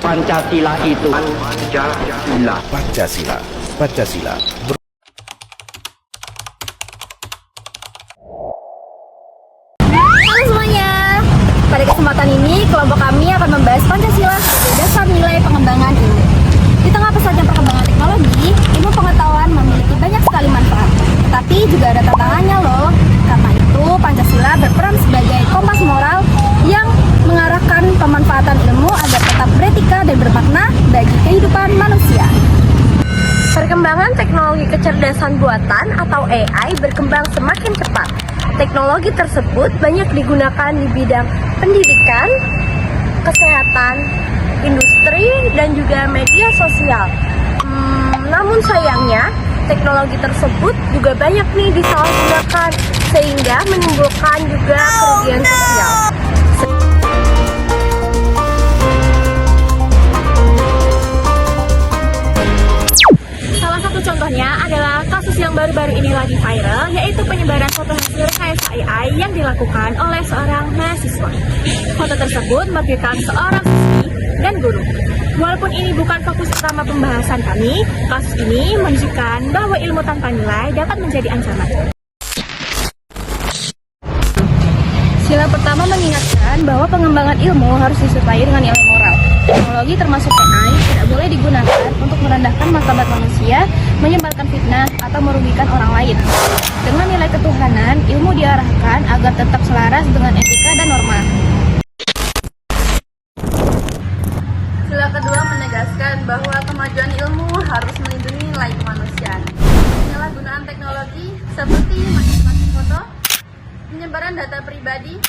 Pancasila itu Pancasila. Pancasila. Pancasila. Halo semuanya, pada kesempatan ini kelompok kami akan membahas Pancasila sebagai dasar nilai pengembangan ilmu. Di tengah pesatnya perkembangan teknologi, ilmu pengetahuan memiliki banyak sekali manfaat. Tetapi juga ada tantangannya loh. Karena itu, Pancasila berperan sebagai kompas moral yang mengarahkan pemanfaatan ilmu agar tetap beretika dan bermakna bagi kehidupan manusia. Perkembangan teknologi kecerdasan buatan atau AI berkembang semakin cepat. Teknologi tersebut banyak digunakan di bidang pendidikan, kesehatan, industri, dan juga media sosial. Namun sayangnya, teknologi tersebut juga banyak nih disalahgunakan sehingga menimbulkan juga kerugian sosial. Salah satu contohnya adalah kasus yang baru-baru ini lagi viral, yaitu penyebaran foto hasil rekayasa AI yang dilakukan oleh seorang mahasiswa. Foto tersebut merugikan seorang siswi dan guru. Walaupun ini bukan fokus utama pembahasan kami, kasus ini menunjukkan bahwa ilmu tanpa nilai dapat menjadi ancaman. Sila pertama mengingatkan bahwa pengembangan ilmu harus disertai dengan nilai moral. Teknologi termasuk AI tidak boleh digunakan untuk merendahkan martabat manusia, menyebarkan fitnah, atau merugikan orang lain. Dengan nilai ketuhanan, ilmu diarahkan agar tetap selaras dengan etika dan norma. Sila kedua menegaskan bahwa kemajuan ilmu harus melindungi nilai kemanusiaan. Penyalahgunaan teknologi seperti manipulasi foto, penyebaran data pribadi,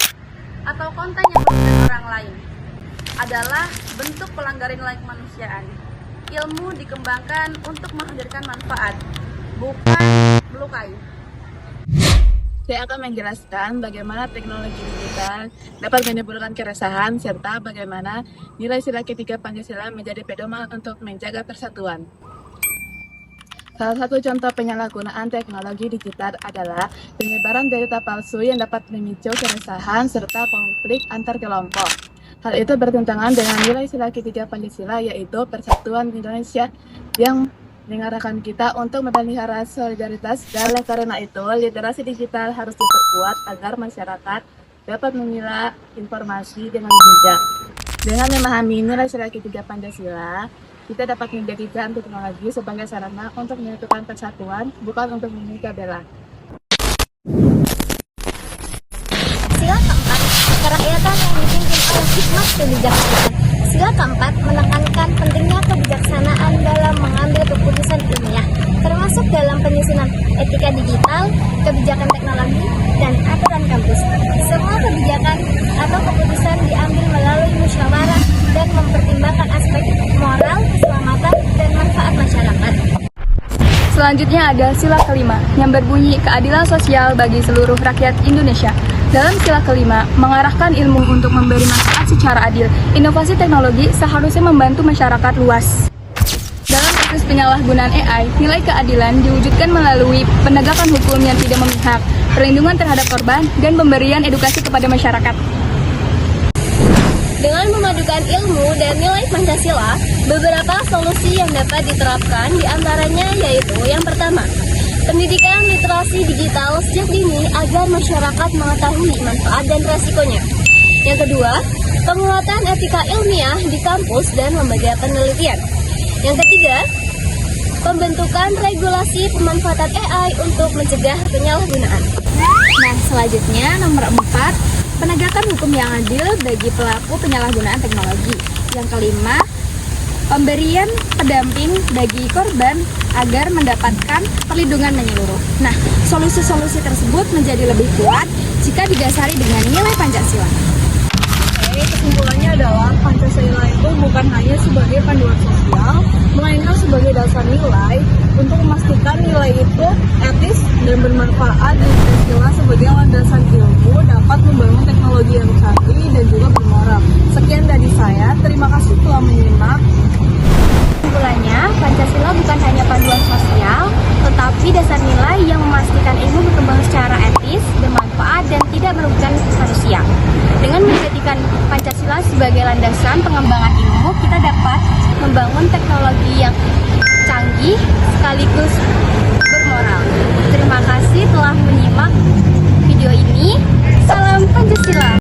atau konten yang merugikan orang lain adalah bentuk pelanggaran nilai kemanusiaan. Ilmu dikembangkan untuk menghadirkan manfaat, bukan melukai. Saya akan menjelaskan bagaimana teknologi digital dapat menimbulkan keresahan serta bagaimana nilai sila ketiga Pancasila menjadi pedoman untuk menjaga persatuan. Salah satu contoh penyalahgunaan teknologi digital adalah penyebaran berita palsu yang dapat memicu keresahan serta konflik antar kelompok. Hal itu bertentangan dengan nilai sila ketiga Pancasila, yaitu persatuan Indonesia yang mengarahkan kita untuk memelihara solidaritas. Dan oleh karena itu, literasi digital harus diperkuat agar masyarakat dapat memilah informasi dengan bijak. Dengan memahami nilai sila ketiga Pancasila, kita dapat menjadikan teknologi sebagai sarana untuk menyatukan persatuan, bukan untuk memecah belah. Sila keempat, kerakyatan yang dipimpin oleh hikmat kebijaksanaan. Sila keempat menekankan pentingnya kebijaksanaan dalam mengambil keputusan ilmiah, termasuk dalam penyusunan etika digital, kebijakan teknologi, dan aturan kampus. Semua kebijakan atau keputusan diambil melalui musyawarah dan mempertimbangkan aspek moral, keselamatan, dan manfaat masyarakat. Selanjutnya ada sila kelima yang berbunyi keadilan sosial bagi seluruh rakyat Indonesia. Dalam sila kelima, mengarahkan ilmu untuk memberi manfaat secara adil. Inovasi teknologi seharusnya membantu masyarakat luas. Dalam kasus penyalahgunaan AI, nilai keadilan diwujudkan melalui penegakan hukum yang tidak memihak, perlindungan terhadap korban, dan pemberian edukasi kepada masyarakat. Dengan memadukan ilmu dan nilai Pancasila, beberapa solusi yang dapat diterapkan diantaranya yaitu yang pertama, pendidikan literasi digital sejak dini agar masyarakat mengetahui manfaat dan resikonya. Yang kedua, penguatan etika ilmiah di kampus dan lembaga penelitian. Yang ketiga, pembentukan regulasi pemanfaatan AI untuk mencegah penyalahgunaan. Nah, selanjutnya nomor 4, penegakan hukum yang adil bagi pelaku penyalahgunaan teknologi. Yang kelima, pemberian pendamping bagi korban agar mendapatkan perlindungan menyeluruh. Nah, solusi-solusi tersebut menjadi lebih kuat jika didasari dengan nilai Pancasila. Oke, kesimpulannya adalah Pancasila itu bukan hanya sebagai panduan sosial, melainkan sebagai dasar nilai untuk memastikan nilai itu etis dan bermanfaat, dan Pancasila sebagai landasan ilmu dapat membangun teknologi yang canggih dan juga bermoral. Sekian dari saya, terima kasih telah menyimak. Kesimpulannya, Pancasila bukan hanya panduan sosial, tetapi dasar nilai yang memastikan ilmu berkembang secara etis, bermanfaat, dan tidak merugikan manusia. Dengan menjadikan Pancasila sebagai landasan pengembangan ilmu, kita dapat membangun teknologi